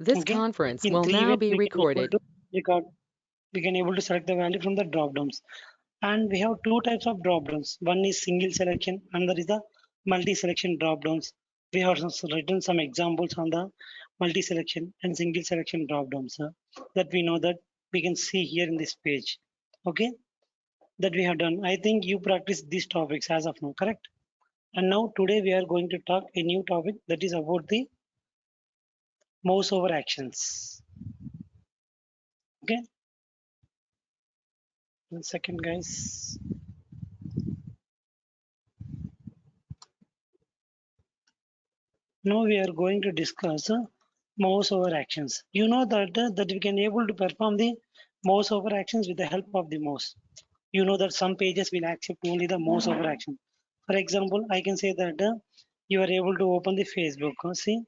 This Okay, conference in will three now ways be we can able recorded. to record. We can able to select the value from the drop downs, and we have two types of drop downs. One is single selection, another is the multi selection drop downs. We have also written some examples on the multi selection and single selection drop downs that we know that we can see here in this page. Okay, that we have done. I think you practice these topics as of now, correct? And now today we are going to talk a new topic that is about the mouse over actions. Okay, one second, guys. Now we are going to discuss mouse over actions. You know that we can able to perform the mouse over actions with the help of the mouse. You know that some pages will accept only the mouse over action. For example, I can say that you are able to open the Facebook. See,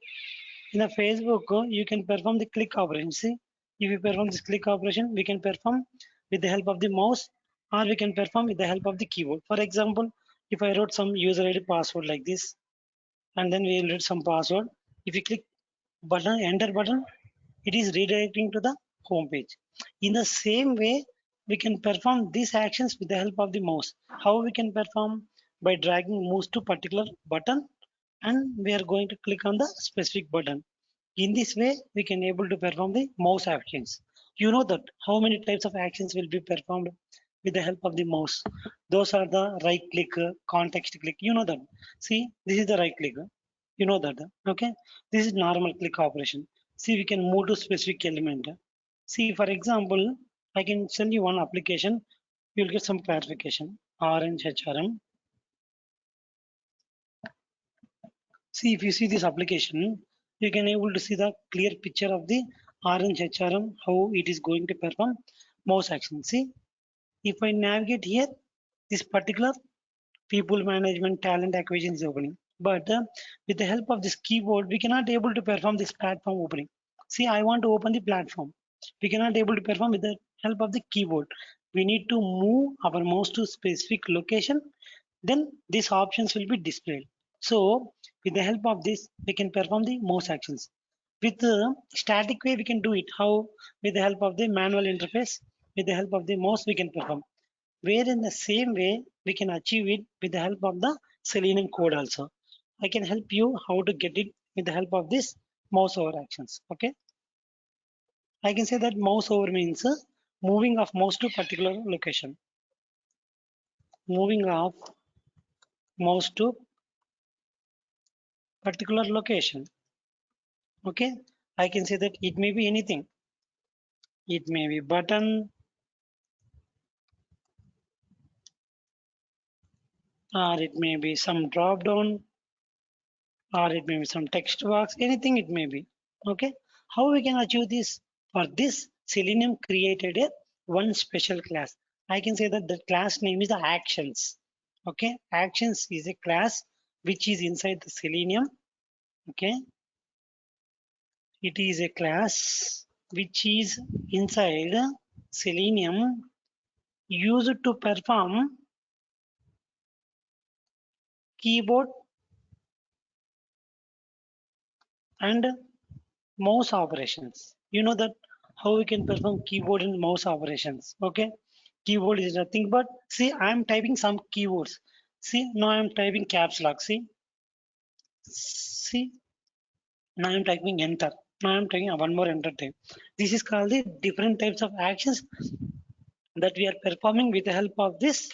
in the Facebook, you can perform the click operation. See, if you perform this click operation, we can perform with the help of the mouse, or we can perform with the help of the keyboard. For example, if I wrote some user ID password like this, and then we will read some password. If you click button, enter button, it is redirecting to the home page. In the same way, we can perform these actions with the help of the mouse. How we can perform? By dragging mouse to particular button, and we are going to click on the specific button. In this way, we can able to perform the mouse actions. You know that how many types of actions will be performed with the help of the mouse. Those are the right click, context click. You know that. See, this is the right click. You know that. Okay. This is normal click operation. See, we can move to specific element. See, for example, I can send you one application. You'll get some clarification. Orange HRM. See, if you see this application, you can able to see the clear picture of the Orange HRM, how it is going to perform mouse action. See, if I navigate here, this particular people management talent acquisition is opening. But with the help of this keyboard, we cannot able to perform this platform opening. See, I want to open the platform. We cannot able to perform with the help of the keyboard. We need to move our mouse to specific location. Then these options will be displayed. So with the help of this, we can perform the mouse actions. With the static way, we can do it. How? With the help of the manual interface, with the help of the mouse, we can perform. Where in the same way, we can achieve it with the help of the Selenium code also. I can help you how to get it with the help of this mouse over actions. Okay. I can say that mouse over means moving of mouse to particular location. Moving of mouse to particular location. Okay. I can say that it may be anything. It may be button, or it may be some drop down, or it may be some text box, anything it may be. Okay. How we can achieve this? For this, Selenium created a one special class. I can say that the class name is the actions. Okay. Actions is a class which is inside the Selenium. Okay. It is a class which is inside Selenium used to perform keyboard and mouse operations. You know that how we can perform keyboard and mouse operations. Okay. Keyboard is nothing but, see, I am typing some keywords. See, now I am typing caps lock. See, now I am typing enter. Now I am taking one more enter type. This is called the different types of actions that we are performing with the help of this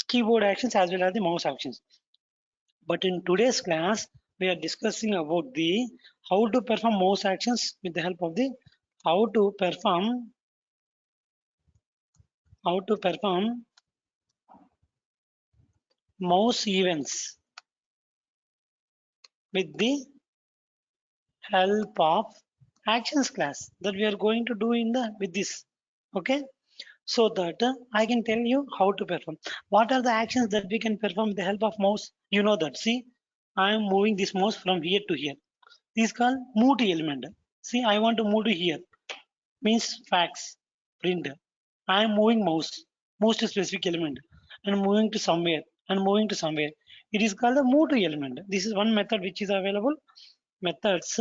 keyboard actions as well as the mouse actions. But in today's class, we are discussing about the how to perform mouse actions with the help of the how to perform how to perform mouse events with the help of actions class that we are going to do in the with this. Okay, so that I can tell you how to perform. What are the actions that we can perform with the help of mouse? You know that. See, I am moving this mouse from here to here. This is called move to element. See, I want to move to here, means fax printer. I am moving mouse to specific element and moving to somewhere and moving to somewhere. It is called the move to element. This is one method which is available. Methods,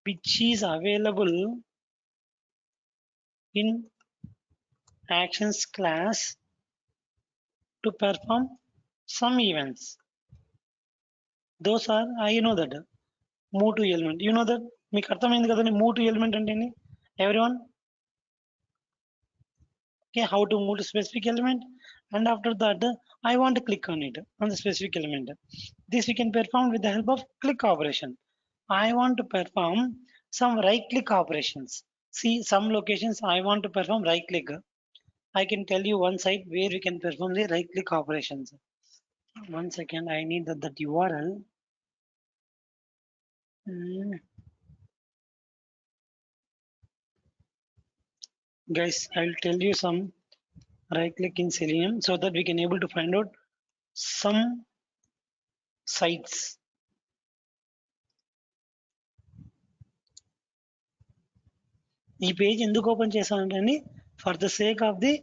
which is available in actions class to perform some events. Those are, you know that move to element. You know that మీకు అర్థమైంది కదండి move to element అంటే everyone. Okay, how to move to specific element, and after that I want to click on it on the specific element. This we can perform with the help of click operation. I want to perform some right click operations. See, some locations I want to perform right click. I can tell you one site where we can perform the right click operations. One second, I need that URL. Guys, I'll tell you some right click in Selenium so that we can able to find out some sites. ఈ page ఎందుకు open చేశానంటే for the sake of the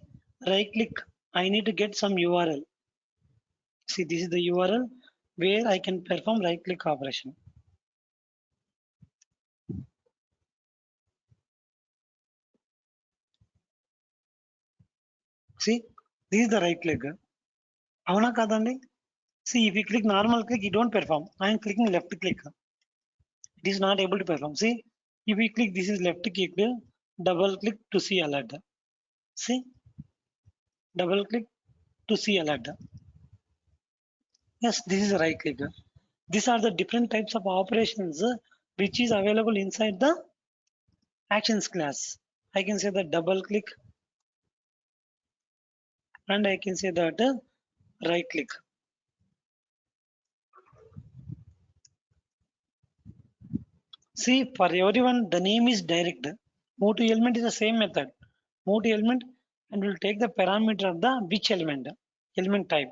right click I need to get some URL. See, this is the URL where I can perform right click operation. See, this is the right click. అవునా కాదండి? See, if you click normal click, you don't perform. I am clicking left click. It is not able to perform. See, if we click, this is left click, double click to see alert. See, double click to see alert. Yes, this is a right click. These are the different types of operations which is available inside the actions class. I can say the double click and I can say that right click. See, for everyone, the name is direct. Move to element is the same method. Move to element and will take the parameter of the which element type.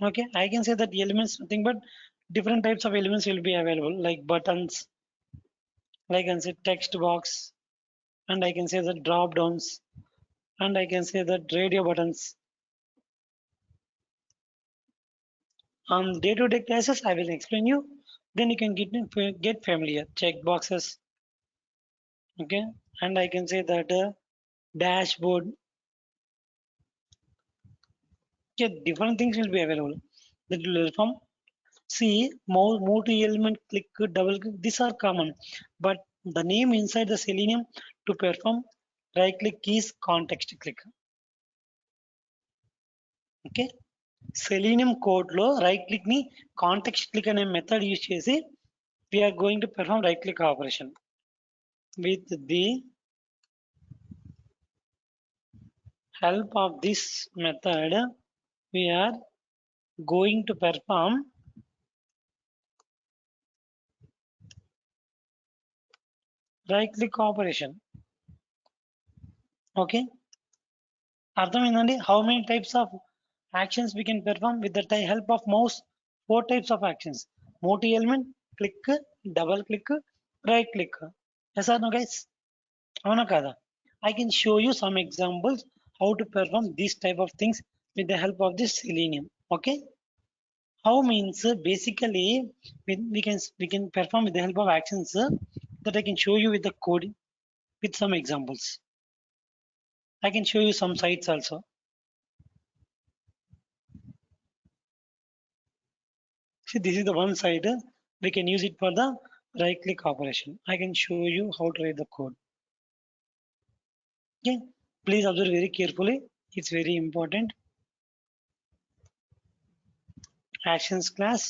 Okay, I can say that elements nothing but different types of elements will be available, like buttons, like I can say text box, and I can say the drop downs, and I can say that radio buttons. On day-to-day classes, I will explain you. Then you can get familiar. Check boxes. Okay, and I can say that dashboard. Okay, different things will be available. That will perform. See, move to element, click, double click. These are common, but the name inside the Selenium to perform right click is context click. Okay, Selenium code lo right click ni context click అనే method use చేసి we are going to perform right click operation. With the help of this method, we are going to perform right click operation. Okay, అర్థమైందండి? How many types of actions we can perform with the help of mouse? 4 types of actions: move to element, click, double click, right click. Yes or no, guys? అవునా కాదా? I can show you some examples how to perform these type of things with the help of this Selenium. Okay, how means basically we can perform with the help of actions that I can show you with the code with some examples. I can show you some sites also. See, this is the one side. We can use it for the right click operation. I can show you how to write the code. Okay, please observe very carefully. It's very important. Actions class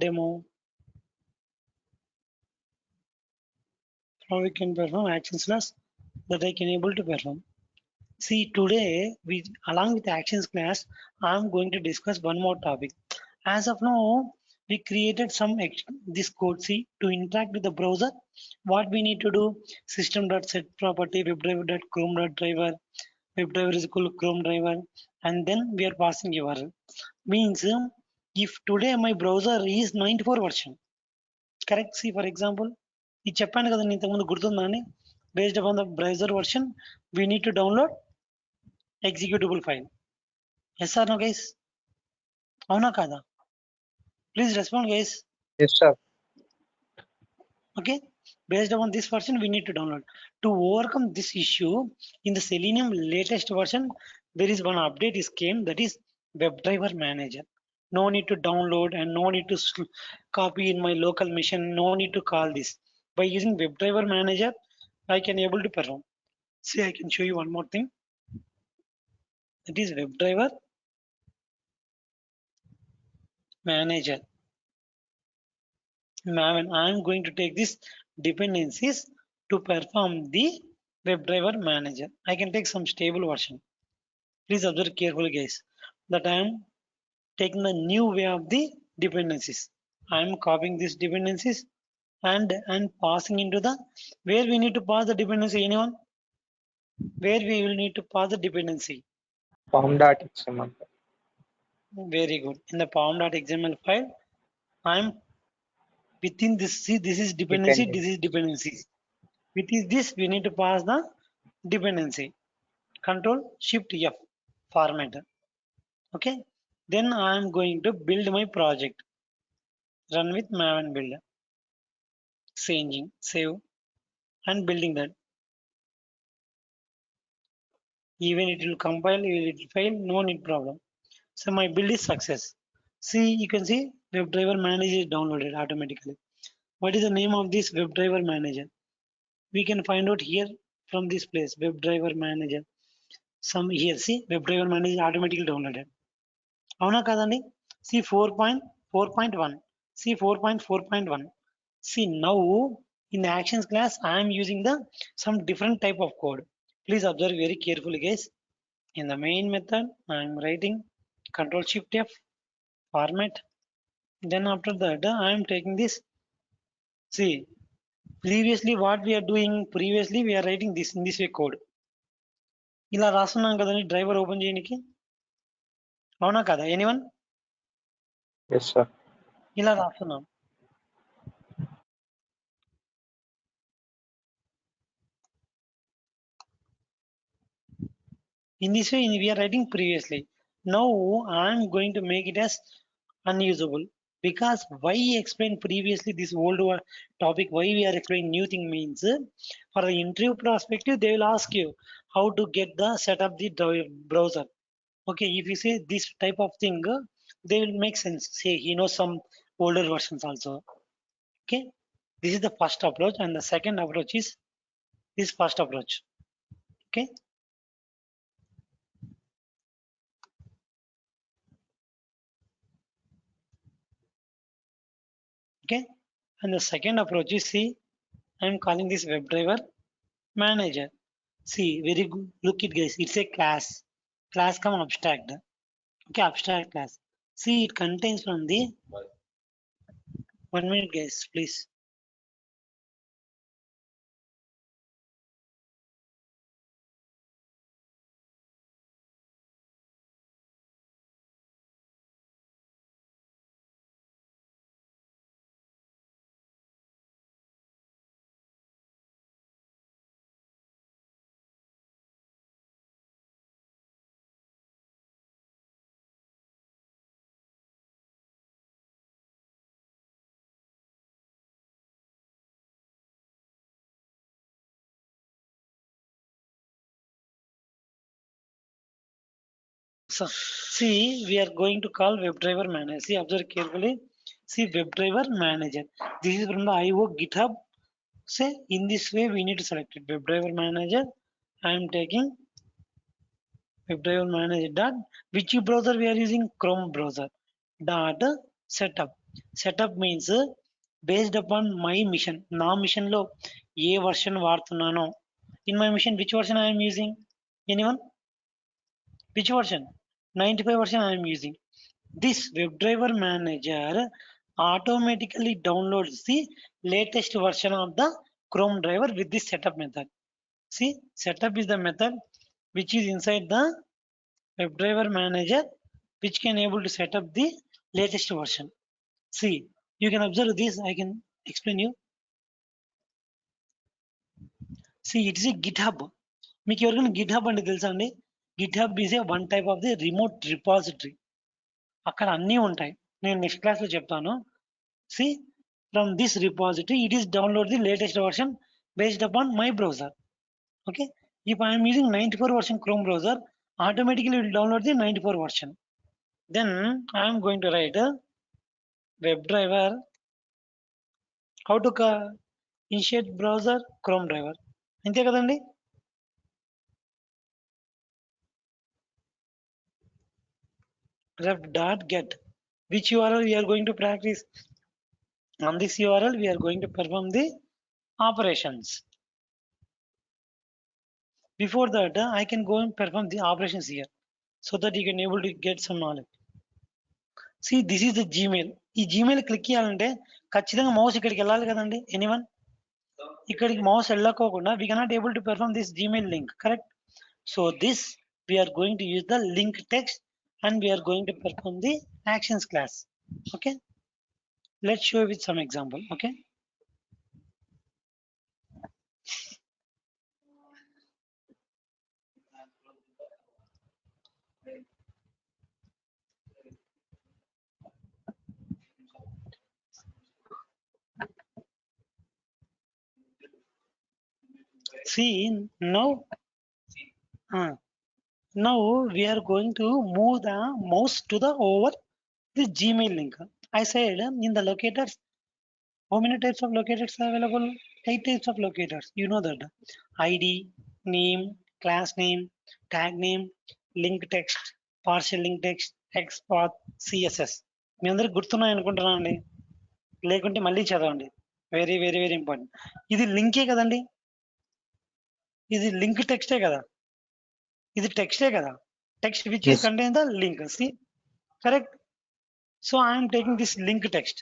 demo. How we can perform actions class that I can able to perform. See, today we along with the actions class, I'm going to discuss one more topic. As of now, we created some this code. See, to interact with the browser, what we need to do: system.set property webdriver.chrome.driver, webdriver is equal to chrome driver, and then we are passing URL. Means if today my browser is 94 version, correct? See, for example, ఇది చెప్పాను కదండి ఇంతకుముందు గుర్తుందా అని, based upon the browser version we need to download executable file. Yes or no, guys? అవునా కాదా? Please respond, guys. Yes, sir. Okay, based upon this version we need to download. To overcome this issue, in the Selenium latest version there is one update is came, that is WebDriver Manager. No need to download and no need to copy in my local machine, no need to call this. By using WebDriver Manager I can able to perform. See, I can show you one more thing, that is WebDriver Manager. Maven, I am going to take this dependencies to perform the WebDriver Manager. I can take some stable version. Please observe carefully, guys, that I am taking the new way of the dependencies. I am copying these dependencies and passing into the, where we need to pass the dependency. Anyone? Where we will need to pass the dependency? Pom.xml. Very good. In the pom.xml file, I am within this. See, this is dependency. This is Dependency. dependency. Within this, we need to pass the dependency. Control Shift F format. Okay. Then I am going to build my project. Run with Maven build. Changing, save, and building that. Even it will compile, it will fail, no need problem. So my build is success. See, you can see WebDriver Manager is downloaded automatically. What is the name of this WebDriver Manager? We can find out here from this place, WebDriver Manager. Some here, see, WebDriver Manager automatically downloaded. అవునా కాదండి? See 4.4.1. See 4.4.1. See now in the actions class I am using the some different type of code. Please observe very carefully, guys. In the main method I am writing Control Shift F format. Then after that I am taking this. See, previously what we are doing, previously we are writing this in this way code. ఇలా రాస్తున్నాం కదండి driver open చేయడానికి, అవునా కదా? Anyone? Yes, sir. ఇలా రాస్తున్నాం. In this way we are writing previously. Now I am going to make it as unusable, because why explain previously this old topic, why we are explaining new thing means, for the interview perspective they will ask you how to get the set up the browser. Okay, if you say this type of thing, they will make sense. Say he knows some older versions also. Okay, this is the first approach, and the second approach is this first approach. Okay, okay, and the second approach is, see, I'm calling this WebDriver Manager. See, very good. Look it, guys. It's a class. Class come abstract. Okay, abstract class. See, it contains from the 1 minute, guys, please. So, see, we are going to call WebDriver Manager. See, observe carefully. See, WebDriver Manager. This is from the IO GitHub. Say, in this way, we need to select it. WebDriver Manager. I am taking WebDriver Manager dot, which browser we are using? Chrome browser. Dot setup. Setup means based upon my mission. నా mission లో ఏ version వాడుతున్నానో. In my mission, which version I am using? Anyone? Which version? 95 version I am using. This WebDriver Manager automatically downloads the latest version of the Chrome driver with this setup method. See, setup is the method which is inside the WebDriver Manager, which can able to set up the latest version. See, you can observe this. I can explain you. See, it is a GitHub. మీకు ఎవరికైనా GitHub అంటే తెలుసా అండి? GitHub is a one type of the remote repository. అక్కడ అన్నీ ఉంటాయి. నేను next class లో చెప్తాను. See, from this repository, it is download the latest version based upon my browser. Okay. If I am using 94 version Chrome browser, automatically it will download the 94 version. Then I am going to write a WebDriver. How to initiate browser Chrome driver. అంతే కదండి. ref.get, which URL we are going to practice. On this URL, we are going to perform the operations. Before that, I can go and perform the operations here so that you can able to get some knowledge. See, this is the Gmail. ఈ Gmail click చేయాలంటే ఖచ్చితంగా mouse ఇక్కడికి వెళ్ళాలి కదండి. Anyone ఇక్కడికి mouse వెళ్ళకోకుండా we cannot able to perform this Gmail link, correct? So this we are going to use the link text and we are going to perform the actions class. Okay, let's show with some example. Okay, see now now we are going to move the mouse to the over the Gmail link. I said in the locators, how many types of locators are available? 8 types of locators. You know that ID, name, class name, tag name, link text, partial link text, XPath, CSS. మీ అందరికి గుర్తున్నాయి అనుకుంటున్నాను అండి. లేకుంటే మళ్ళీ చదవండి. Very very very important. ఇది లింకే కదండి. ఇది లింక్ టెక్స్టే కదా. ఇది టెక్స్టే కదా. Text which is contain the link. See, correct? So I am taking this link text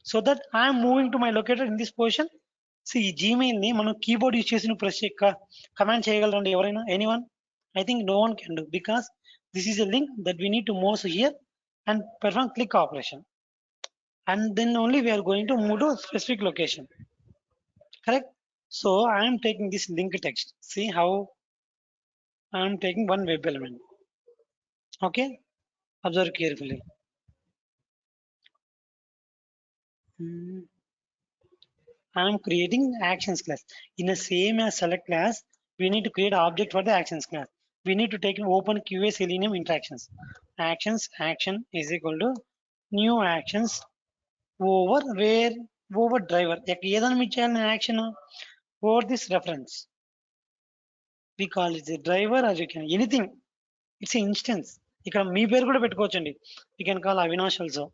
so that I am moving to my locator in this position. See, Gmail ని మనం keyboard use చేసి press command చేయగలరండి ఎవరైనా? Anyone? I think no one can do because this is a link that we need to move here and perform click operation, and then only we are going to move to specific location, correct? So I am taking this link text. See how I am taking one web element. Okay, observe carefully. I am creating actions class. In the same as select class, we need to create object for the actions class. We need to take an open QA Selenium interactions. Actions action is equal to new actions over where over driver. ఏదైనా మీరు చేయాలి action over this reference. We call it a driver or you can anything. It's an instance. ఇక్కడ మీ పేరు కూడా పెట్టుకోవచ్చండి. You can call Avinash also.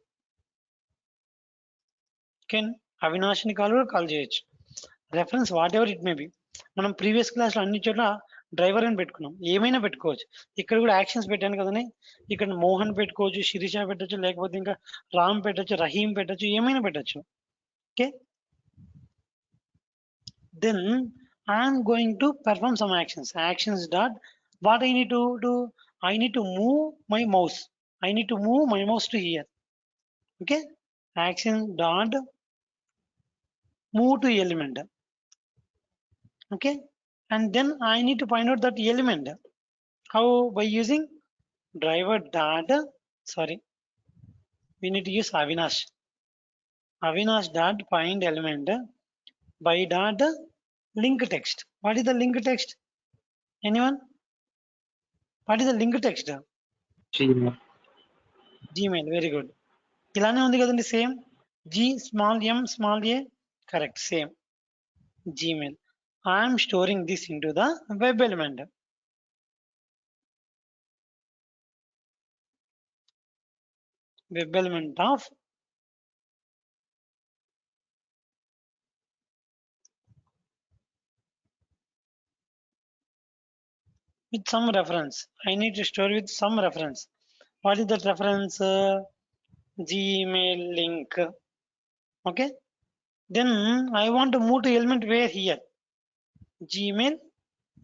Can Avinash ని call చేయొచ్చు. Reference what ever it may be. మనం ప్రీవియస్ క్లాస్ లో అన్ని చోట్ల డ్రైవర్ అని పెట్టుకున్నాం. ఏమైనా పెట్టుకోవచ్చు. ఇక్కడ కూడా యాక్షన్స్ పెట్టాను కదండి. ఇక్కడ మోహన్ పెట్టుకోవచ్చు, శిరీష పెట్టచ్చు, లేకపోతే ఇంకా రామ్ పెట్టచ్చు, రహీం పెట్టచ్చు, ఏమైనా పెట్టచ్చు. Okay, then I'm going to perform some actions. Actions dot what I need to do? I need to move my mouse. I need to move my mouse to here. Okay, action dot move to element. Okay, and then I need to find out that element. How? By using driver dot, sorry, we need to use Avinash. Avinash dot find element by dot link text. What is the link text? Anyone? What is the link text? Gmail. Gmail, very good. ఇలానే ఉంది కదండి, same. G small m small a, correct, same. Gmail. I am storing this into the web element. Web element of with some reference. I need to store with some reference. What is that reference? Gmail link. Okay. Then I want to move to element where here. Gmail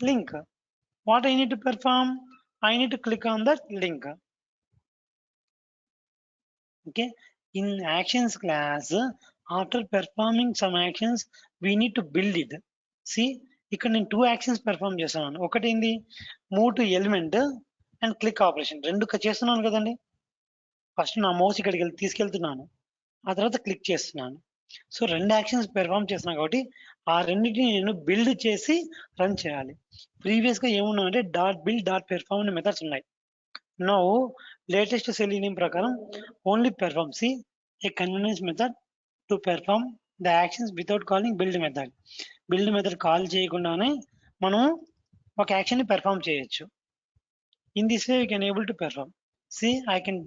link. What I need to perform? I need to click on that link. Okay. In actions class, after performing some actions, we need to build it. See, ఇక్కడ నేను 2 actions perform చేస్తున్నాను. ఒకటి ఏంది? Move to element and click operation. రెండు చేస్తున్నాను కదండి. First నా mouse ఇక్కడికి తీసుకెళ్తున్నాను, ఆ తర్వాత క్లిక్ చేస్తున్నాను. సో 2 యాక్షన్స్ పెర్ఫామ్ చేస్తున్నాను కాబట్టి ఆ రెండింటిని నేను బిల్డ్ చేసి రన్ చేయాలి. ప్రీవియస్‌గా ఏమున్నాయంటే బిల్డ్ పెర్ఫార్మ్ అనే మెథడ్స్ ఉన్నాయి. నౌ లేటెస్ట్ సెలీనియం ప్రకారం only perform. See a convenience method to perform the actions without calling build method. Build method call చేయకుండానే మనం ఒక యాక్షన్‌ని పెర్ఫార్మ్ చేయొచ్చు. In this way, we can able to perform. See, I can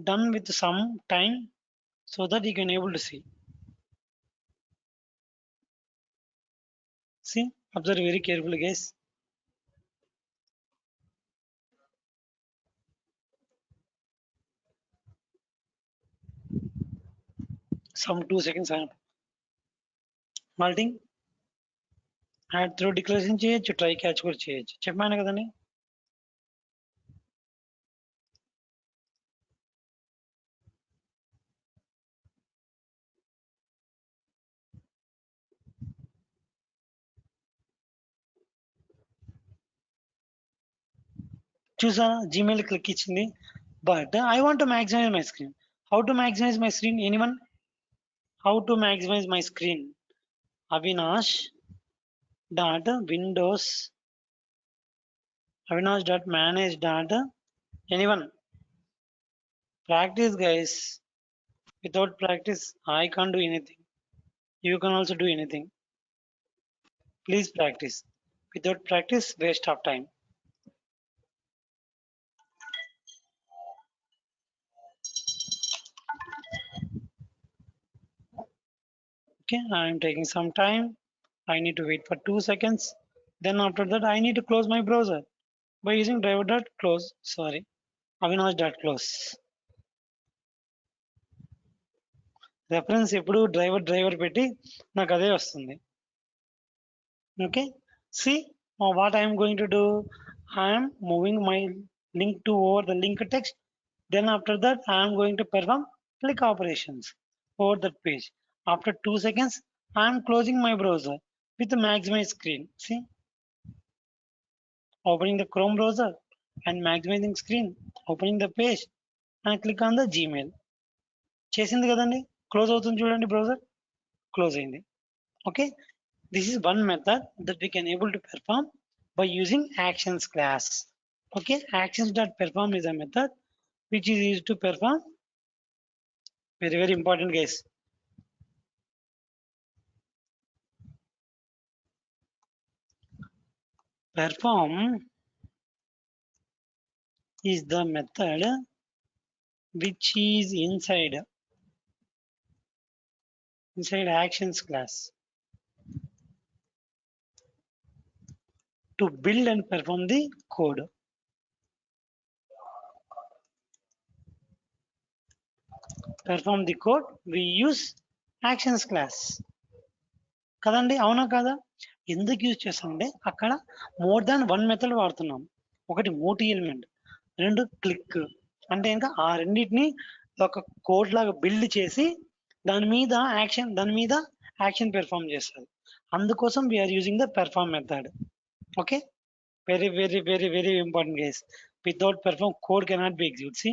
done with some time so that you can able to see. See, observe very carefully, guys. Some 2 seconds I am multing. Add through declaration చేయొచ్చు, try catch కూడా చేయొచ్చు. చెప్పాను కదండి. చూసా Gmail click ఇచ్చింది. But I want to maximize my screen. How to maximize my screen? Anyone? How to maximize my screen? Avinash dot windows Avinash dot manage dot anyone? Practice, guys. Without practice, I can't do anything. You can also do anything. Please practice. Without practice, waste of time. Okay, I am taking some time. I need to wait for 2 seconds. Then after that, I need to close my browser by using driver.close. Sorry, avinash.close. Reference ఎప్పుడు driver పెట్టి నాకు అదే వస్తుంది. Okay, see what I am going to do. I am moving my link to over the link text. Then after that, I am going to perform click operations over that page. After 2 seconds, I am closing my browser with the maximize screen. See, opening the Chrome browser and maximizing screen, opening the page and click on the Gmail. చేసింది కదండి, close అవుతుంది చూడండి browser, close అయింది. Okay, this is one method that we can able to perform by using actions class. Okay, actions.perform is a method which is used to perform. Very important, guys. Perform is the method which is inside actions class to build and perform the code. Perform the code, we use actions class. కదండి, అవునా కాదా? ఎందుకు use చేస్తామంటే అక్కడ more than one method వాడుతున్నాం. ఒకటి Motie element, రెండు click. అంటే ఇంకా ఆ రెండింటిని ఒక కోడ్ లాగా బిల్డ్ చేసి దాని మీద యాక్షన్ పెర్ఫామ్ చేస్తారు. అందుకోసం we're using the perform method. Okay, very important guys. Without perform code cannot be execute. See,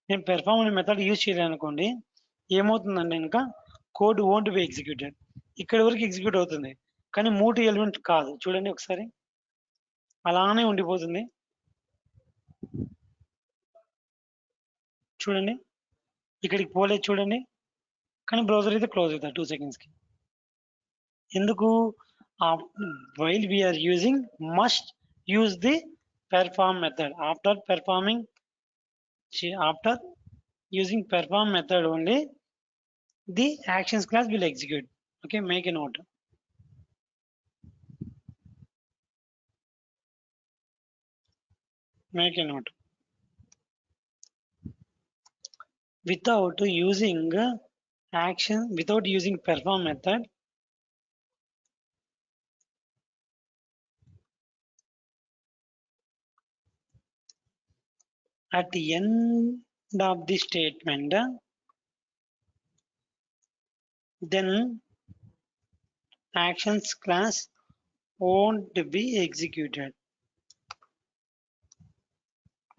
నేను పెర్ఫామ్ అనే మెథడ్ యూజ్ చేయాలనుకోండి, ఏమవుతుందంటే ఇంకా కోడ్ వోంట్ బి ఎగ్జిక్యూటెడ్. ఇక్కడ వరకు ఎగ్జిక్యూట్ అవుతుంది కానీ మోటీ ఎలిమెంట్ కాదు. చూడండి ఒకసారి, అలానే ఉండిపోతుంది. చూడండి, ఇక్కడికి పోలేదు చూడండి, కానీ బ్రౌజర్ అయితే క్లోజ్ అవుతుంది 2 seconds కి. ఎందుకు? While we're using must use the perform method. after using perform method only the actions class will execute. Okay, make a note. Without using perform method, at the end of the statement, then actions class won't be executed.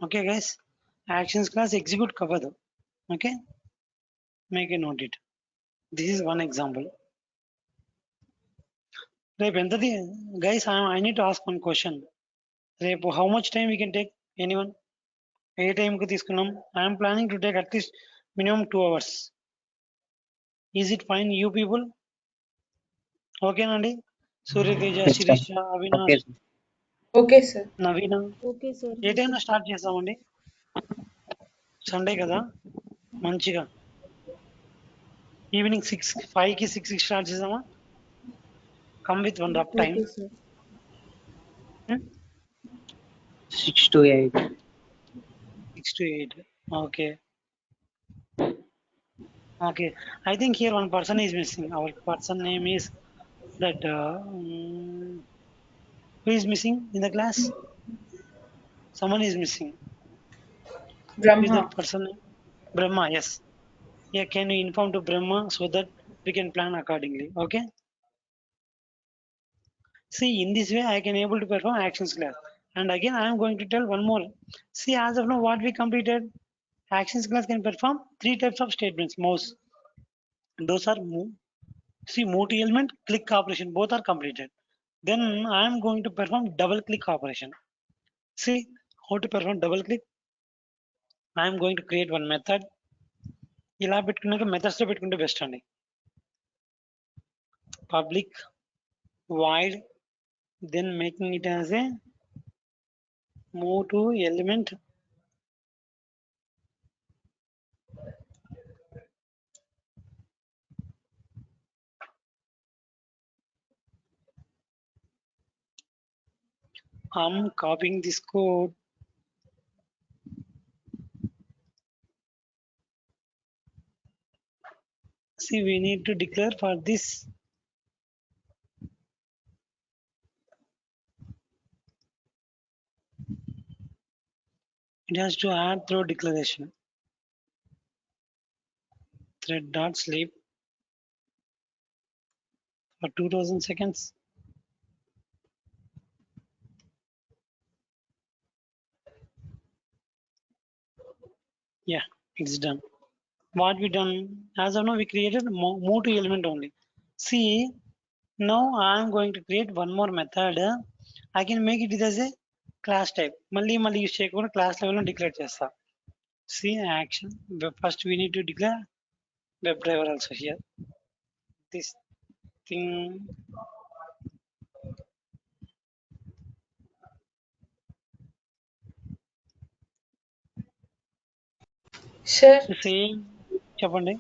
Okay guys, actions class execute కవ్వదు. Okay, make a note it. This is one example. రేపు ఎంతది guys? I need to ask one question. రేపు how much time we can take? Anyone? A time కి తీసుకున్నాం? I am planning to take at least minimum 2 hours. Is it fine, you people? Okay నండి? Surya Teja, Yes, sir. Sirisha, Okay, Avinash, sir. Okay, sir. నవీన. Okay, sir. ఏ టైంలో start చేస్తామండి? Sunday కదా, మంచిగా evening 5కి 6కి start చేద్దామా? Come with one rough time. Okay, sir. 6 to 8. 6 to 8. Okay. Okay. I think here one person is missing. Our person name is that. Who is missing in the class? Someone is missing. Who is Brahma. that person? Brahma. Yes. Yeah. Can you inform to Brahma so that we can plan accordingly? Okay. See, in this way, I can able to perform actions class. And again, I am going to tell one more. See, as of now, what we completed, actions class can perform 3 types of statements. Mouse. Those are move. See, move to element, click operation. Both are completed. Then I am going to perform double click operation. See how to perform double click. I am going to create one method. ఇలా పెట్టుకున్నాక methods లో పెట్టుకుంటే best అండి. Public void, then making it as a move to element, I'm copying this code. See, we need to declare for this. It has to add through declaration. Thread dot sleep for 2000 seconds. Yeah, it's done. What we done? As of now, we created move to element only. See, now I am going to create one more method. I can make it as a class type. మళ్ళీ use చేయకుండా class లెవెల్లో declare చేస్తా. See action. First we need to declare web driver also here. This thing. Sir, Same. చెప్పండి.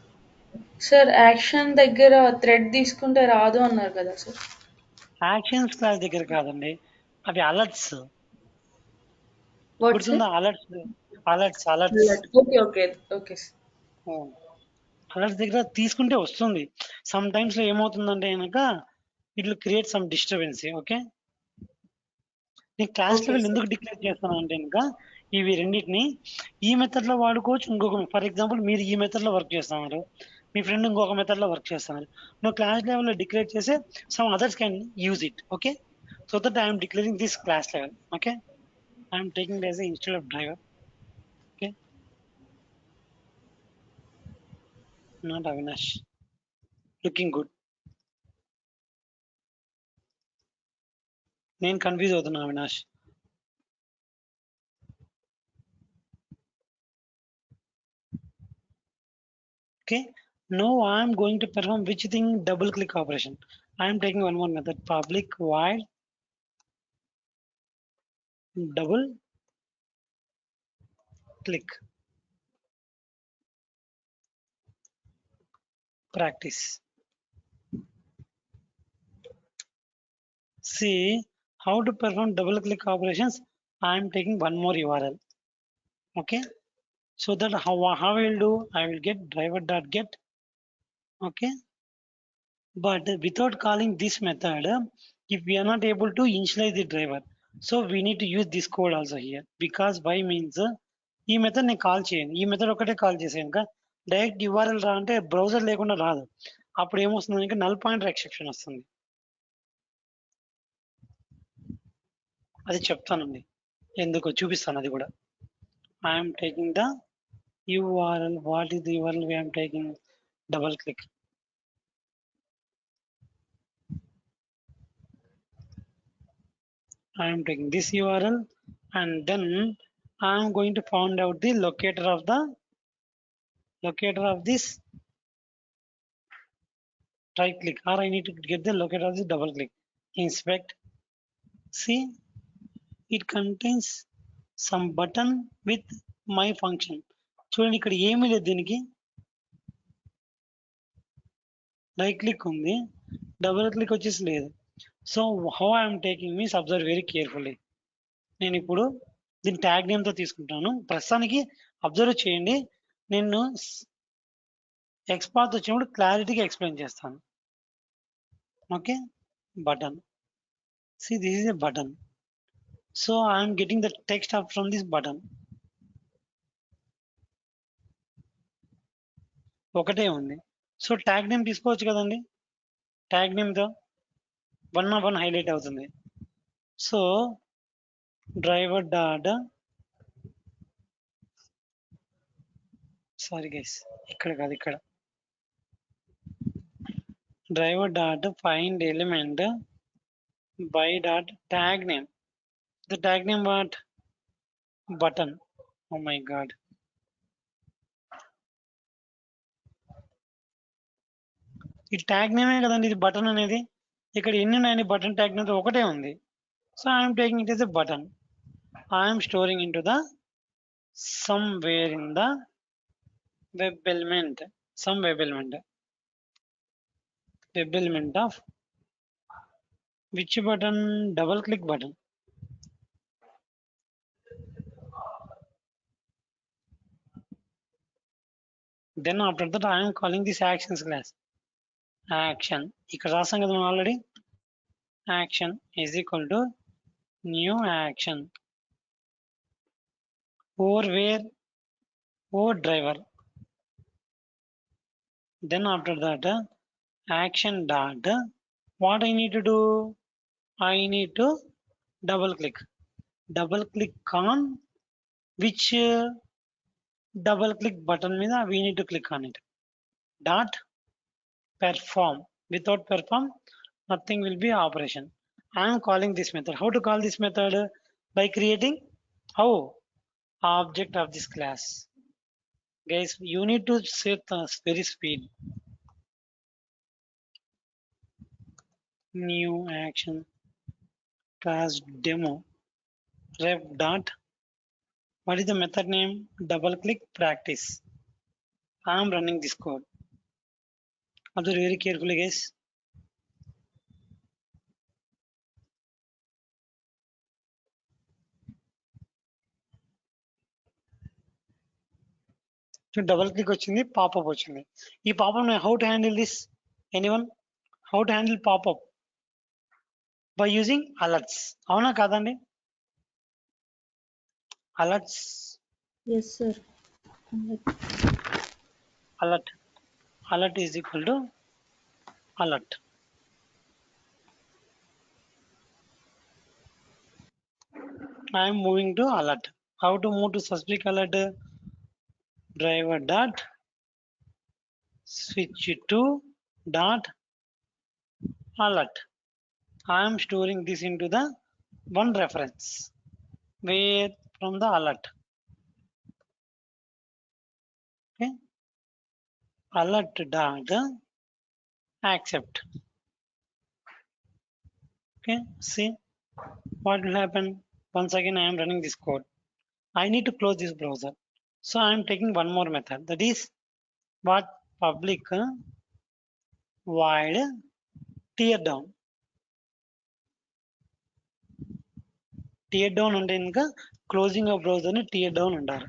sir, action దగ్గర thread తీసుకుంటే రాదు అన్నారు కదా సార్. యాక్షన్స్ క్లాస్ దగ్గర కాదండి, అవి అలర్ట్స్. What, sir? గుర్తుందా? Alerts. Okay, okay, okay. Alerts దగ్గర తీసుకుంటే వస్తుంది. సమ్ టైమ్స్ లో ఏమవుతుందంటే కనుక it will create some disturbance. Okay, నేను క్లాస్ Okay, లెవెల్ sir. ఎందుకు డిక్లేర్ చేస్తాను అంటే కనుక ఇవి రెండింటిని ఈ మెథడ్ లో వాడుకోవచ్చు. ఇంకొక ఫర్ ఎగ్జాంపుల్ మీరు ఈ మెథడ్ లో వర్క్ చేస్తున్నారు, మీ ఫ్రెండ్ ఇంకొక మెథడ్ లో వర్క్ చేస్తున్నారు. నువ్వు క్లాస్ లెవెల్లో డిక్లేర్ చేస్తే some others can use it. Okay, so that I'm declaring this class level. Okay, I'm taking as instead of driver. Okay, not Avinash. Looking good. నేను confuse అవుతున్నా Avinash. Okay, now I am going to perform which thing? Double click operation. I am taking one more method, public void double click practice. See how to perform double click operations. I am taking one more URL. Okay, so that how I will do, I will get driver.get. Okay, but without calling this method, if we are not able to initialize the driver, so we need to use this code also here, because by means ఈ method నేను call చేయను, ఈ method ఒకటే call చేసాను ఇంకా direct URL రా అంటే browser లేకుండా రాదు. అప్పుడు ఏమొస్తుంది ఇంకా నల్ పాయింటర్ ఎక్సెప్షన్ వస్తుంది. అది చెప్తానండి, ఎందుకో చూపిస్తాను అది కూడా. I'm taking the URL. What is the URL we am taking? Double click. I am taking this URL and then I am going to find out the locator of this right click, or I need to get the locator of this double click. Inspect. See, it contains some button with my function. చూడండి ఇక్కడ ఏమీ లేదు, దీనికి right click ఉంది, double click వచ్చేసి లేదు. So how I'm taking means observe very carefully. నేను ఇప్పుడు దీని ట్యాగ్ నేమ్తో తీసుకుంటాను. ప్రస్తుతానికి అబ్జర్వ్ చేయండి, నేను ఎక్స్పాత్ వచ్చినప్పుడు క్లారిటీగా ఎక్స్ప్లెయిన్ చేస్తాను. Okay, button. See, this is a button. So I am getting the text up from this button. ఒకటే ఉంది. సో ట్యాగ్ నేమ్ తీసుకోవచ్చు కదండి, ట్యాగ్ నేమ్తో 1 హైలైట్ అవుతుంది. So driver dot, sorry guys, ఇక్కడ కాదు, ఇక్కడ driver dot find element by dot tag name. The tag name what? Button. Oh my god. ఈ tag నేమే కదండి ఇది బటన్ అనేది. ఇక్కడ ఎన్ని ఉన్నాయని బటన్ ట్యాగ్ నేమ్ ఒకటే ఉంది. So I'm taking it is a button. I'm storing in to the somewhere in the web element, some web element of which button? Double click button. Then after that I am calling this actions class. Action ఇక్కడ రాసాం కదా మనం already. Action is equal to new action over where? Over driver. Then after that action dot, what I need to do? I need to double click on which double click button మీద we need to click on it. Dot perform. Without perform nothing will be operation. I am calling this method. How to call this method? By creating how? Object of this class. Guys, you need to set very speed. New action class demo ref dot, what is the method name? Double click practice. I am running this code. Observe very carefully guys. So double click వచ్చింది, pop-up వచ్చింది. ఈ pop-up how to handle this? Anyone? How to handle pop-up? By using alerts. అవునా కాదండి? Alerts. Yes, sir. Alert is equal to alert. I am moving to alert. How to move to suspect alert? Driver dot switch to dot alert. I am storing this into the one reference. Where? From the alert. Okay. Alert dot accept. Okay. See what will happen. Once again I am running this code. I need to close this browser. So I am taking one more method. That is what? Public void tear down. Tear down అంటే ఇంకా closing of browser ని tear down అంటారు.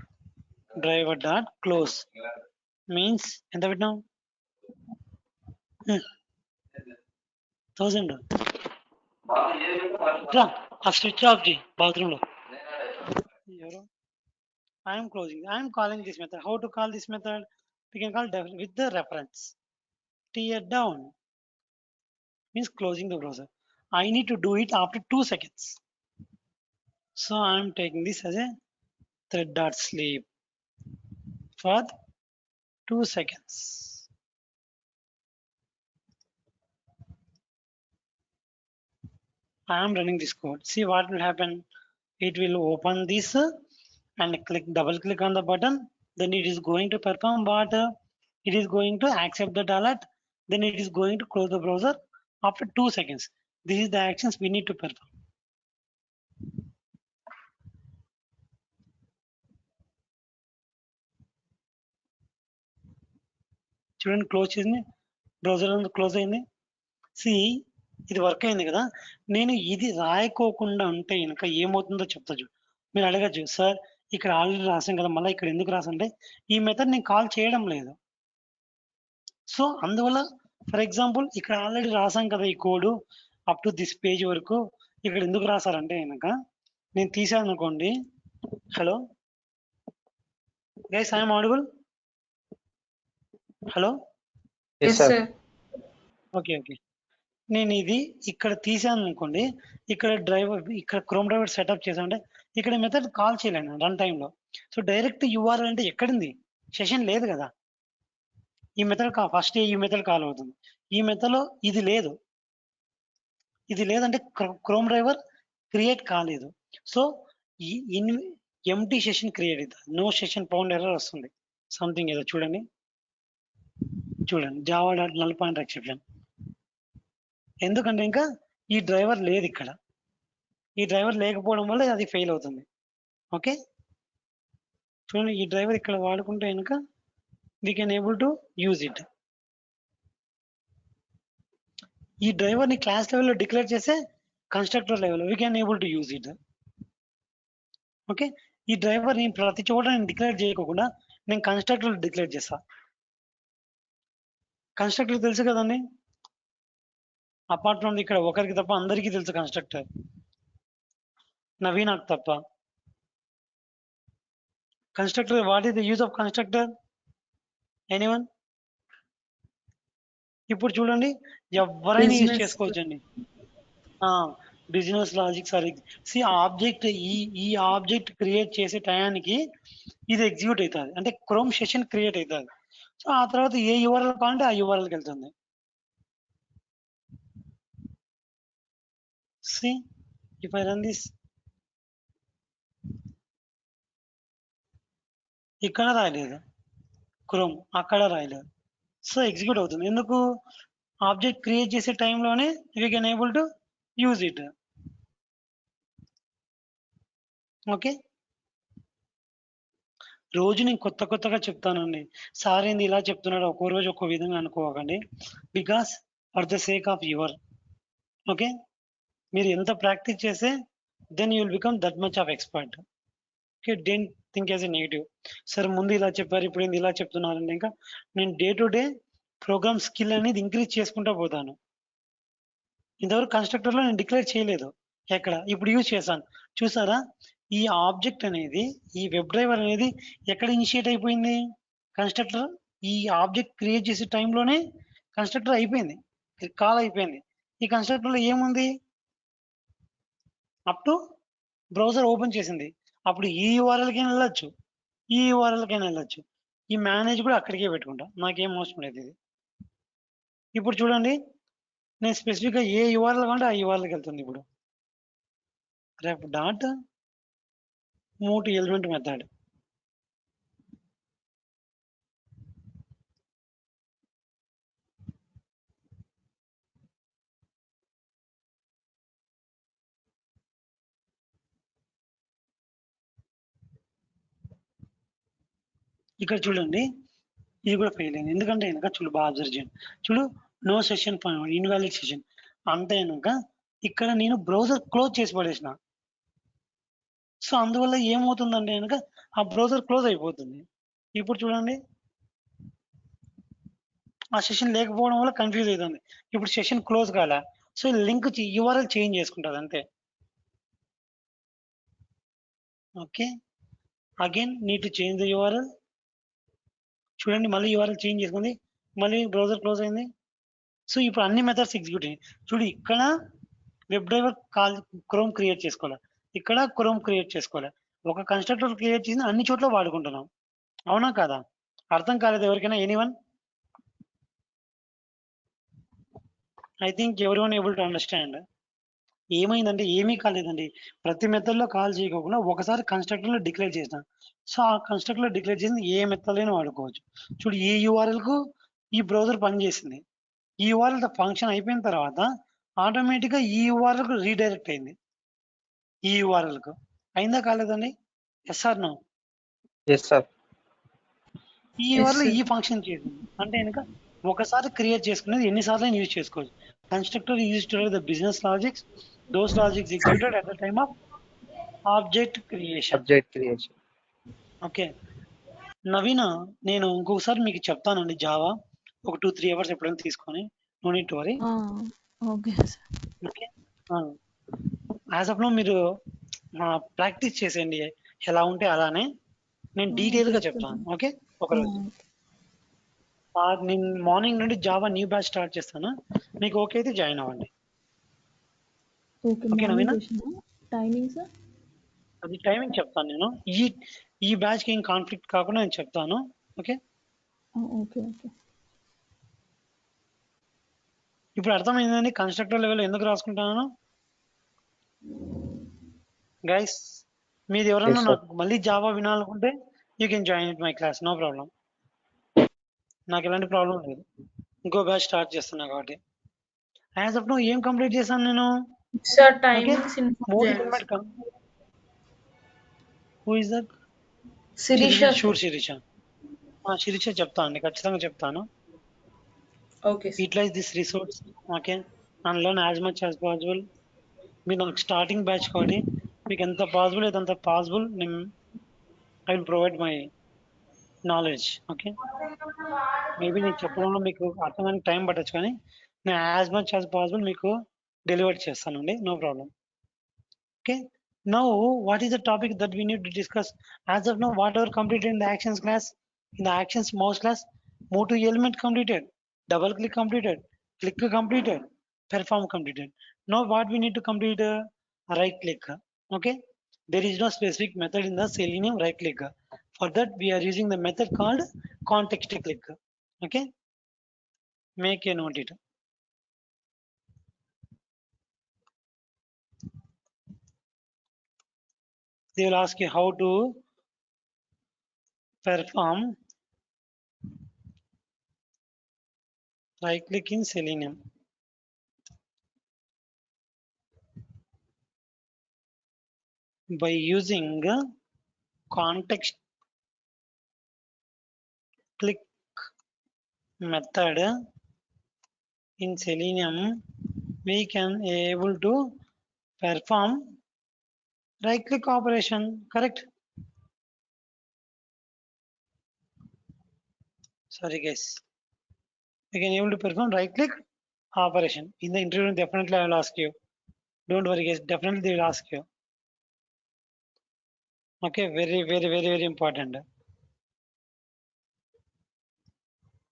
Driver dot close means ఎంత పెట్టినాం? 1000. ఆ switch off చేయి bathroom లో. ఎవరు? I am closing. I am calling this method. How to call this method? We can call with the reference. Tear down means closing the browser. I need to do it after 2 seconds. So I am taking this as a thread dot sleep. for 2 seconds. I am running this code. See what will happen. It will open this and double click on the button. Then it is going to perform what? It is going to accept the alert. Then it is going to close the browser after 2 seconds. This is the actions we need to perform. చూడండి close చేసింది, browser close అయింది. C ఇది work అయింది కదా. నేను ఇది రాయకోకుండా ఉంటే కనుక ఏమవుతుందో చెప్తా చూడు. మీరు అడగచ్చు, సార్ ఇక్కడ ఆల్రెడీ రాసాం కదా, మళ్ళీ ఇక్కడ ఎందుకు రాసంటే ఈ మెథడ్ నేను కాల్ చేయడం లేదు. సో అందువల్ల ఫర్ ఎగ్జాంపుల్ ఇక్కడ ఆల్రెడీ రాసాం కదా ఈ code up to this page వరకు, ఇక్కడ ఎందుకు రాసారంటే కనుక నేను తీసాను అనుకోండి. Hello guys, I'm audible? Hello, okay okay. నేను ఇది ఇక్కడ తీసాను అనుకోండి, ఇక్కడ డ్రైవర్ ఇక్కడ క్రోమ్ డ్రైవర్ సెటప్ చేసామంటే ఇక్కడ మెథడ్ కాల్ చేయలేను రన్ టైంలో. సో డైరెక్ట్ యూఆర్ఎల్ అంటే ఎక్కడుంది, సెషన్ లేదు కదా. ఈ మెథడ్ ఫస్ట్ ఈ మెథడ్ కాల్ అవుతుంది. ఈ మెథడ్లో ఇది లేదు, ఇది లేదంటే క్రోమ్ డ్రైవర్ క్రియేట్ కాలేదు. సో ఈ ఎంటీ సెషన్ క్రియేట్ అవుతుంది, నో సెషన్ ఫౌండ్ ఎర్రర్ వస్తుంది సంథింగ్ ఏదో. చూడండి Java dot null point exception. ఎందుకంటే ఇంకా ఈ డ్రైవర్ లేదు ఇక్కడ, ఈ డ్రైవర్ లేకపోవడం వల్ల అది ఫెయిల్ అవుతుంది. ఓకే చూడండి, ఈ డ్రైవర్ ఇక్కడ వాడుకుంటే కనుక we can able to use it. ఈ డ్రైవర్ని క్లాస్ లెవెల్లో డిక్లేర్ చేస్తే constructor level we can able to use it. Okay, ఈ డ్రైవర్ని ప్రతి చోట నేను డిక్లేర్ చేయకుండా నేను కన్స్ట్రక్టర్ డిక్లేర్ చేస్తా. కన్స్ట్రక్టర్ తెలుసు కదండి, అపార్ట్ ఫ్రమ్ ఇక్కడ ఒకరికి తప్ప అందరికీ తెలుసు కన్స్ట్రక్టర్, నవీనాకు తప్ప. Constructor, what is the use of constructor? Anyone? ఇప్పుడు చూడండి, ఎవరైనా యూజ్ చేసుకోవచ్చండి. Business logic sir. ఆబ్జెక్ట్ ఈ ఆబ్జెక్ట్ క్రియేట్ చేసే టయానికి ఇది ఎగ్జిక్యూట్ అవుతుంది, అంటే క్రోమ్ సెషన్ క్రియేట్ అవుతుంది. సో ఆ తర్వాత ఏ యూఆర్ఎల్ కావాలంటే ఆ యూఆర్ఎల్కి వెళ్తుంది. See, if I run this, ఇక్కడ రాయలేదు క్రోమ్, అక్కడ రాయలేదు. సో ఎగ్జిక్యూట్ అవుతుంది. ఎందుకు? ఆబ్జెక్ట్ క్రియేట్ చేసే టైంలోనే we can able to use it. Okay, రోజు నేను కొత్తగా చెప్తానండి. సార్ ఏంది ఇలా చెప్తున్నాడు, ఒక్కో రోజు ఒక్కో విధంగా అనుకోకండి. Because for the sake of your. Okay, మీరు ఎంత ప్రాక్టీస్ చేస్తే then you will become that much of expert. Okay, don't think as a negative. Sir ముందు ఇలా చెప్పారు, ఇప్పుడు ఏంది ఇలా చెప్తున్నారండి. ఇంకా నేను day to day program skill అనేది ఇంక్రీజ్ చేసుకుంటూ పోతాను. ఇంతవరకు కన్స్ట్రక్టర్లో నేను డిక్లేర్ చేయలేదు ఎక్కడ, ఇప్పుడు యూజ్ చేశాను. చూసారా, ఈ ఆబ్జెక్ట్ అనేది, ఈ వెబ్ డ్రైవర్ అనేది ఎక్కడ ఇనిషియేట్ అయిపోయింది? కన్స్ట్రక్టర్ ఈ ఆబ్జెక్ట్ క్రియేట్ చేసే టైంలోనే కన్స్ట్రక్టర్ అయిపోయింది, కాల్ అయిపోయింది. ఈ కన్స్ట్రక్టర్లో ఏముంది? అప్ టు బ్రౌజర్ ఓపెన్ చేసింది, అప్పుడు ఈ యూఆర్ఎల్కైనా వెళ్ళొచ్చు, ఈ యూఆర్ఎల్కైనా వెళ్ళొచ్చు. ఈ మేనేజ్ కూడా అక్కడికే పెట్టుకుంటా, నాకేం అవసరం లేదు ఇది. ఇప్పుడు చూడండి, నేను స్పెసిఫిక్గా ఏ యూఆర్ఎల్ కావాలంటే ఆ యూఆర్ఎల్కి వెళ్తుంది. ఇప్పుడు రేపు dot move to element method. ఇక్కడ చూడండి, ఇది కూడా ఫెయిల్ అయింది. ఎందుకంటే కనుక చూడు, బాగా అబ్జర్వ్ చేయండి. చూడు, నో సెషన్ ఇన్వాలిడ్ సెషన్ అంటే కనుక ఇక్కడ నేను బ్రౌజర్ క్లోజ్ చేసి పడేసిన. సో అందువల్ల ఏమవుతుందంటే కనుక ఆ బ్రౌజర్ క్లోజ్ అయిపోతుంది. ఇప్పుడు చూడండి, ఆ సెషన్ లేకపోవడం వల్ల కన్ఫ్యూజ్ అవుతుంది. ఇప్పుడు సెషన్ క్లోజ్ కాలే, సో లింక్ యూఆర్ఎల్ చేంజ్ చేసుకుంటుంది అంతే. Okay, again need to change the URL. చూడండి, మళ్ళీ యూఆర్ఎల్ చేంజ్ చేసుకుంది, మళ్ళీ బ్రౌజర్ క్లోజ్ అయింది. సో ఇప్పుడు అన్ని మెథడ్స్ ఎగ్జిక్యూట్ అయ్యాయి. చూడు, ఇక్కడ web driver call chrome create చేసుకోవాలి, ఇక్కడ క్రోమ్ క్రియేట్ చేసుకోవాలి. ఒక కన్స్ట్రక్టర్ క్రియేట్ చేసి అన్ని చోట్ల వాడుకుంటున్నాం, అవునా కాదా? అర్థం కాలేదు ఎవరికైనా? Anyone? I think everyone able to understand. ఏమైందంటే ఏమీ కాలేదండి. ప్రతి మెథడ్‌లో కాల్ చేయకోకుండా ఒకసారి కన్‌స్ట్రక్టర్‌లో డిక్లేర్ చేసిన. సో, ఆ కన్‌స్ట్రక్టర్‌లో డిక్లేర్ చేసింది ఏ మెథడ్‌లోనైనా వాడుకోవచ్చు. చూడు ఈ యూఆర్ఎల్‌కు ఈ బ్రౌజర్ పనిచేసింది. ఈ యూఆర్ఎల్ ఫంక్షన్ అయిపోయిన తర్వాత ఆటోమేటిక్‌గా ఈ యూఆర్ఎల్‌కు రీడైరెక్ట్ అయింది. ఈ యూఆర్ఎల్‌కు. అయిందా కాలేదండి? Yes or no? Yes, sir. ఈ Yes, యూఆర్ఎల్ sir. ఈ ఫంక్షన్ చేసింది. అంటే గనక ఒకసారి క్రియేట్ చేసుకునేది ఎన్ని సార్లైనా యూజ్ చేసుకోవచ్చు. Constructor used to the business logics, those logics executed at the time of object creation. Object creation. Okay. Naveena, నేను ఇంకొకసారి మీకు చెప్తానండి జావా. ఒక 2, 3 అవర్స్ ఎప్పుడైనా తీసుకొని. No need to worry. Okay sir. Okay. As of now మీరు practice చేసేయండి. ఎలా ఉంటే అలానే. నేను డీటెయిల్‌గా చెప్తాను. ఓకే. ఒకరోజు. నేను మార్నింగ్ నుండి జావా న్యూ బ్యాచ్ స్టార్ట్ చేస్తాను. మీకు ఓకే అయితే జాయిన్ అవ్వండి. Okay, okay morning Naveena? సెషనా? Timing sir? అది టైమింగ్ చెప్తాను నేను. ఈ బ్యాచ్‌కి ఏం కాన్ఫ్లిక్ట్ కాకుండా నేను చెప్తాను. ఓకే. Okay okay. ఇప్పుడు అర్థమైందండి కన్‌స్ట్రక్టర్ లెవెల్ ఎందుకు రాసుకుంటున్నాను? గైస్ మీరు ఎవరన్నా Yes, sir. నాకు మళ్ళీ జావా వినాలనుకుంటే you can join it my class, no problem. నాకు ఎలాంటి ప్రాబ్లం లేదు. ఇంకో బ్యాచ్ స్టార్ట్ చేస్తున్నా కాబట్టి. యాజ్ ఆఫ్ నౌ ఏం కంప్లీట్ చేశాను నేను? Sir okay. Timings inform more చేయండి element sir. Who is that? Sirisha sure sir. Sirisha. Sirisha చెప్తాను అండి, ఖచ్చితంగా చెప్తాను. Okay sir. Utilize this resource, okay, and learn as much as possible. మీరు నాకు స్టార్టింగ్ బ్యాచ్ కాబట్టి మీకు ఎంత పాసిబుల్ అయితే అంత పాసిబుల్ నేను I will provide my knowledge. Okay. Maybe నేను చెప్పడంలో మీకు అర్థమైన టైం పట్టొచ్చు కానీ నేను యాజ్ మచ్ యాజ్ పాసిబుల్ మీకు డెలివర్ చేస్తానండి, no problem. Okay. Now, what is the topic that we need to discuss? As of now, whatever completed in the actions class, in the actions mouse class, move to element completed, double click completed, click completed, perform completed. Now, what we need to complete? Right click. Okay. There is no specific method in the Selenium right click. For that, we are using the method called context click. Okay. Make a note it. They will ask you how to perform right click in Selenium. By using context click method in Selenium, we can able to perform right click operation. Correct? Sorry guys. We can able to perform right click operation. In the interview, definitely I will ask you. Don't worry guys, definitely they will ask you. Okay, very important.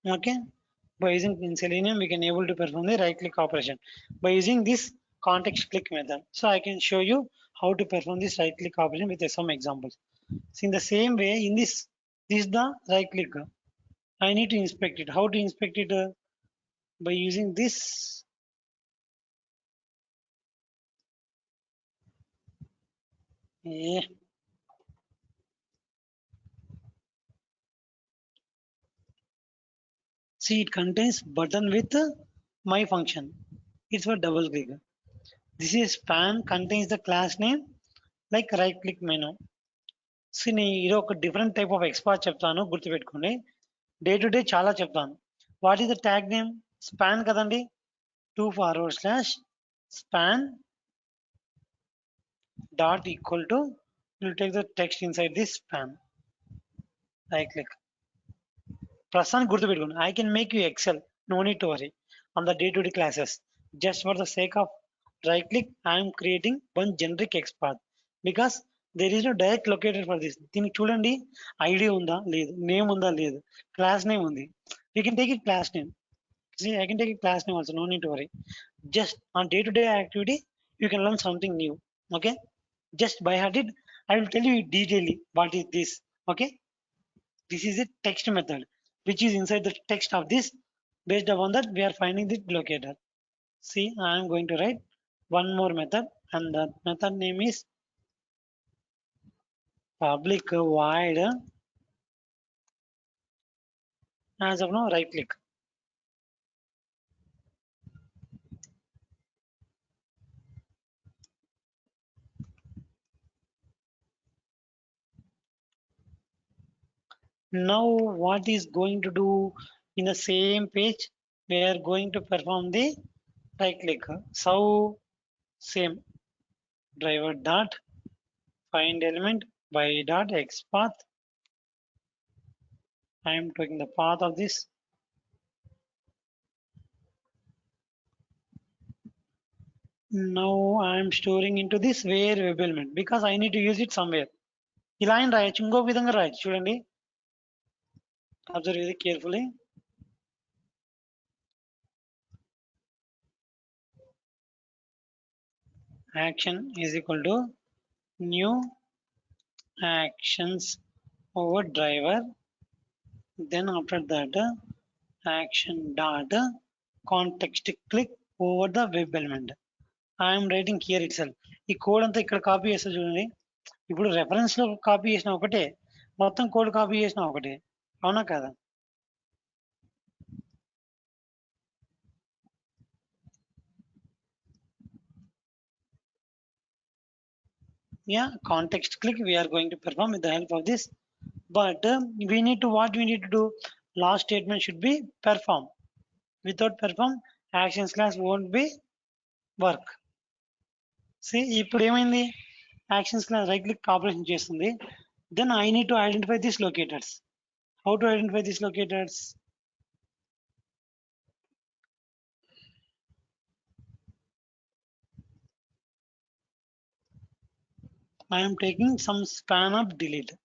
Okay. By using in Selenium, we can able to perform the right click operation by using this context click method. So I can show you how to perform this right click operation with some examples. So in the same way, in this is the right click. I need to inspect it. How to inspect it? By using this. Yeah. See, it contains button with my function. It's for double click. This is span contains the class name like right click menu. See, నేను ఇది ఒక different type of ఎక్స్పార్ట్ చెప్తాను, గుర్తుపెట్టుకోండి. Day to day చాలా చెప్తాను. What is the tag name? Span కదండి. 2/span dot equal to, you take the text inside this span. Right click. ప్రస్తుతానికి గుర్తుపెట్టుకోండి. I can make you Excel. No need to worry on the day to day classes. Just for the sake of right click, I am creating one generic XPath because there is no direct locator for this. దీనికి చూడండి, ID ఉందా లేదు, name ఉందా లేదు, class name ఉంది. We can take it class name. See, I can take it class name also. No need to worry. Just on day to day activity, you can learn something new. Okay. Just by heart it, I will tell you detailedly what is this. Okay. This is a text method which is inside the text of this. Based upon that, we are finding the locator. See, I am going to write one more method, and the method name is public void. As of now, right click. Now, what is going to do in the same page? We are going to perform the right click. So, same driver dot find element by dot x path. I am taking the path of this. Now I am storing into this where web element because I need to use it somewhere. ఇలా ఆయన రాయొచ్చు ఇంకొక విధంగా రాయొచ్చు చూడండి. Observe it carefully. Action is equal to new actions over driver. Then after that action dot context click over the web element. I am writing here itself. ఈ code అంతా ఇక్కడ కాపీ చేస్తా చూడండి. ఇప్పుడు రెఫరెన్స్ లో కాపీ చేసిన ఒకటే, మొత్తం కోడ్ కాపీ చేసిన ఒకటే, అవునా కదా? Yeah, context click we are going to perform with the help of this, but we need to what we need to do, last statement should be perform. Without perform actions class won't be work. See, ఇప్పుడు ఏమైంది, actions class right click operation చేస్తుంది. Then I need to identify these locators. How to identify these locators? I am taking some span of delete.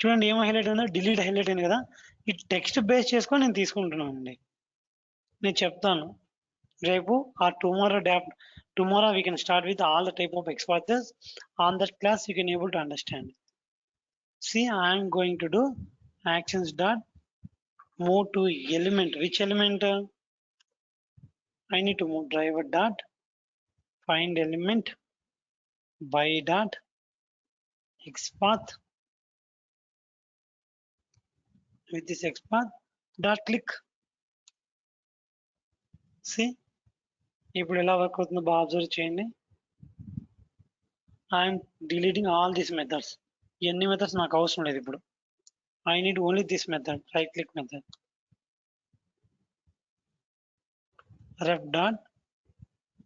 చూడండి ఏమో highlight ఉందో, delete highlight అయింది కదా. ఈ text base చేసుకొని నేను తీసుకుంటున్నాను అండి. నేను చెప్తాను రేపు ఆ tomorrow we can start with all the type of experts. On that class you can able to understand. See, I am going to do actions dot move to element. Which element? I need to move driver dot find element by dot xpath. With this xpath dot click. See, ఇప్పుడు ఎలా work అవుతుందో బాగా observe చేయండి. I'm deleting all these methods. ఎన్ని methods నాకు అవసరం లేదు ఇప్పుడు. I need only this method, right click method. Ref dot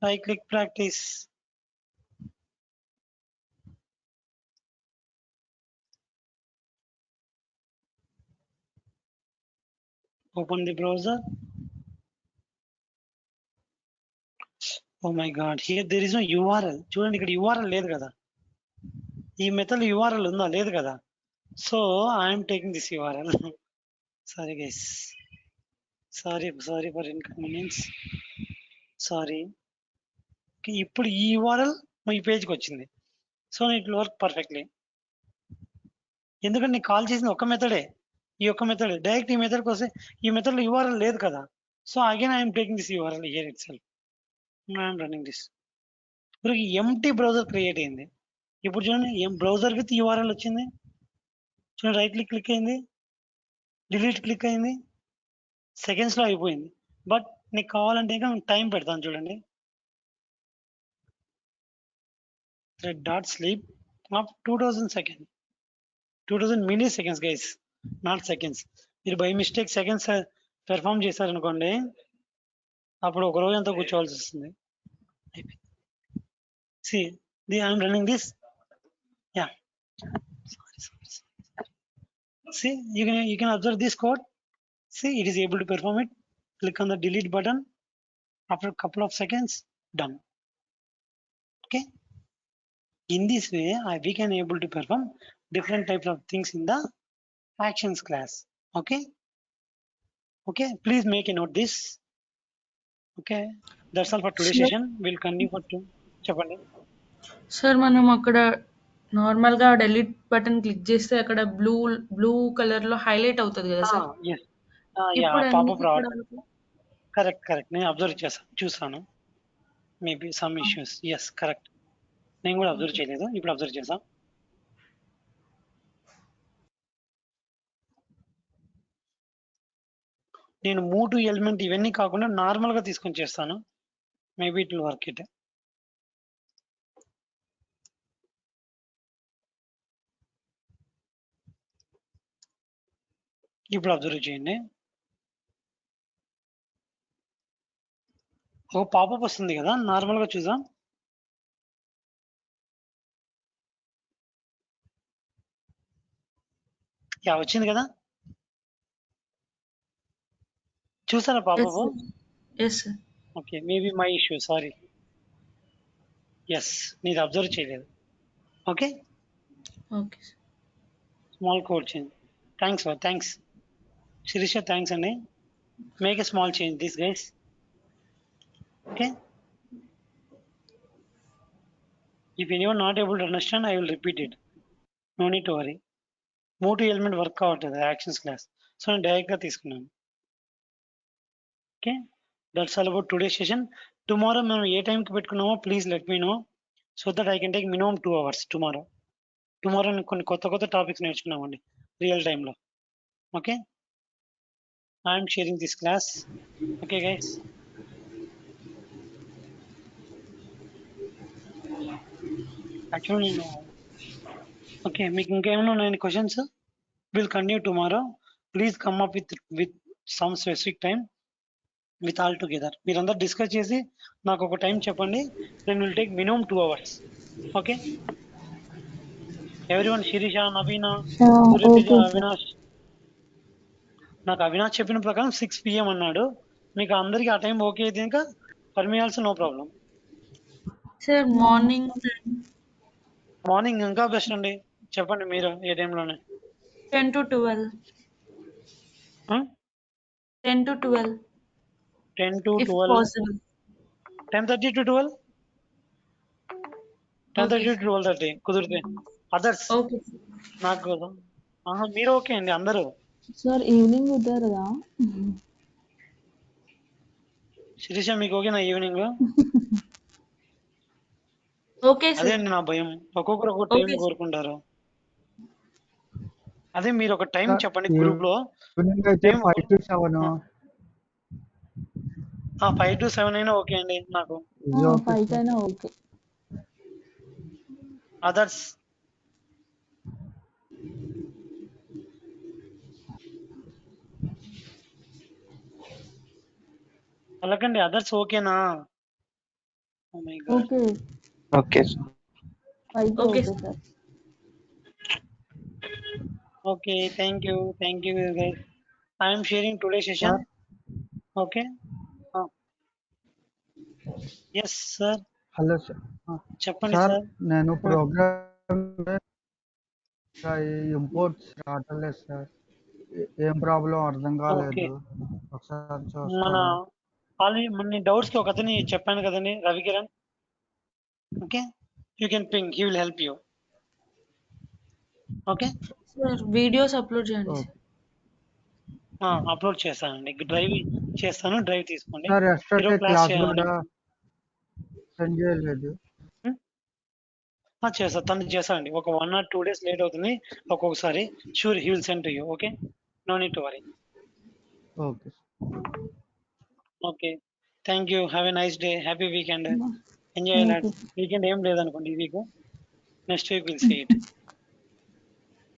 right click practice. Open the browser. Oh my god, here there is no URL. చూడండి ఇక్కడ URL లేదు కదా. ఈ మెథడ్ URL ఉందా? లేదు కదా. So I am taking this URL. Sorry guys. Sorry for inconvenience. Sorry. ఇప్పుడు ఈ URL ఈ పేజ్కి వచ్చింది. So it will work perfectly. ఎందుకంటే నీకు కాల్ చేసింది ఒక మెథడే, ఈ ఒక్క మెథడ్. డైరెక్ట్ ఈ మెథడ్కి వస్తే ఈ మెథడ్లో URL లేదు కదా. So again I'm taking this URL here it self. I'm running this. ఇప్పుడు ఎంటీ బ్రౌజర్ క్రియేట్ అయింది. ఇప్పుడు చూడండి బ్రౌజర్ విత్ URL వచ్చింది. చూడండి రైట్ క్లిక్ అయింది, డిలీట్ క్లిక్ అయింది, సెకండ్స్లో అయిపోయింది. బట్ నీకు కావాలంటే ఇంకా టైం పెడతాను చూడండి. Thread dot sleep of 2000 second 2000 milliseconds guys, not seconds. మీరు బై మిస్టేక్ సెకండ్స్ పెర్ఫామ్ చేశారనుకోండి, అప్పుడు ఒక రోజు అంతా కూర్చోవాల్సి వస్తుంది. See, I am running this. Yeah. Sorry. See, you can observe this code. See, it is able to perform it. Click on the delete button. After a couple of seconds, done. Okay. In this way, we can able to perform different types of things in the actions class. Okay. Okay, please make a note this. Okay, that's all for today's Sure. session. We'll continue for two. చెప్పండి. Sir మనం అక్కడ నార్మల్గా delete button click చేస్తే అక్కడ blue blue colour లో highlight అవుతుంది కదా sir? Yes. ఇప్పుడు ఎందుకు పాపప్ ఇక్కడ రావట్లేదు. కరెక్ట్ నేను అబ్జర్వ్ చూసాను. Maybe some issues. Yes correct. నేను కూడా అబ్జర్వ్ చేయలేదు, ఇప్పుడు అబ్జర్వ్ చేసా. నేను మూవ్ టు ఎలిమెంట్ ఇవన్నీ కాకుండా నార్మల్ గా తీసుకొని చేస్తాను. Maybe it will work it. ఇప్పుడు అబ్జర్వ్ చేయండి. ఒక పాపప్ వస్తుంది కదా, నార్మల్ గా చూద్దాం. వచ్చింది కదా, చూసారా popup? Yes sir. Okay, maybe my issue, sorry. Yes, నేను అబ్జర్వ్ చేయలేదు. Okay, okay sir. Small code change. Thanks Sirisha, thanks అండి. Make a small change this guys. Okay, if anyone not able to understand I will repeat it. No need to worry. Move to element work కావట్లేదు actions class, so నేను direct గా తీసుకున్నాను. Okay, that's all about today session. Tomorrow మనం ఏ టైంకి పెట్టుకున్నామో please let me know, so that I can take minimum 2 hours tomorrow. కొన్ని కొత్త topics నేర్చుకున్నామండి రియల్ టైంలో. Okay, I'm sharing this class. Okay guys, actually నేను ఓకే, మీకు ఇంకేమైనా ఉన్నాయండి questions? Will continue tomorrow. Please come up with some specific time with all together. మీరందరూ discuss చేసి నాకు ఒక టైం చెప్పండి. Then will take minimum 2 hours. Okay, everyone. Shirisha, Naveena, Suryateja, okay sir. Avinash. నాకు అవినాష్ చెప్పిన ప్రకారం 6 PM అన్నాడు. మీకు అందరికి ఆ టైం ఓకే అయితే ఇంకా పర్మియాల్స్ no problem. Sir morning morning ఇంకా బెస్ట్ అండి. చెప్పండి మీరు ఏ టైంలోనే. 10 to 12. 10 to 12 10 to if 12, possible. 10:30 to 12, 10:30 Okay, to 12:30 కుదిరితే. Others okay. నాకు మీరు ఓకే అండి అందరూ. సార్ ఈవినింగ్ కుదరదా? శిరీష మీకు ఓకేనా ఈవినింగ్? ఓకే అదే సార్. అండి నా భయం, ఒక్కొక్కరు ఒక్కొక్క టైం ఓకే సార్. కోరుకుంటారు. అదే మీరు ఒక టైం సార్, చెప్పండి గ్రూప్ లో. ఈవినింగ్ అయితే టైం 5 to 7 5 to 7 అయినా ఓకే అండి నాకు. ఇది ఓకే 5 సార్. కైనా ఓకే. అదర్స్ అలాగండి, అదర్స్ ఓకేనా? Oh my God. Okay okay sir. 5 కి okay okay sir. Sir. Okay, thank you guys. I am sharing today's session. Okay. Yes sir. Hello sir. చెప్పండి sir, sir. నేను programme imports రావట్లేదు sir. ఏం problem అర్థం కాలేదు. ఒకసారి మన చూస్తారా? ఆల్రెడీ మన డౌట్స్ కి ఒక అతని చెప్పాను కదండి, Ravikiran. Okay, you can ping, he will help you. Okay sir videos upload చేయండి సార్. అప్లోడ్ చేస్తానండి, డ్రైవ్ చేస్తాను, డ్రైవ్ తీసుకోండి. సార్, ఎస్టర్డే ఈరోజు క్లాస్ క్లాస్ చేయాలండి. కూడా సెండ్ చేయలేదు. చేస్తా, తను చేస్తానండి. ఒక 1 or 2 days లేట్ అవుతుంది ఒక్కొక్కసారి. Sure, he will send to you. Okay, no need to worry. Okay. Okay, thank you. Have a nice day, happy weekend. Enjoy. Weekend ఏం లేదనుకోండి ఈ week. Next week will see it.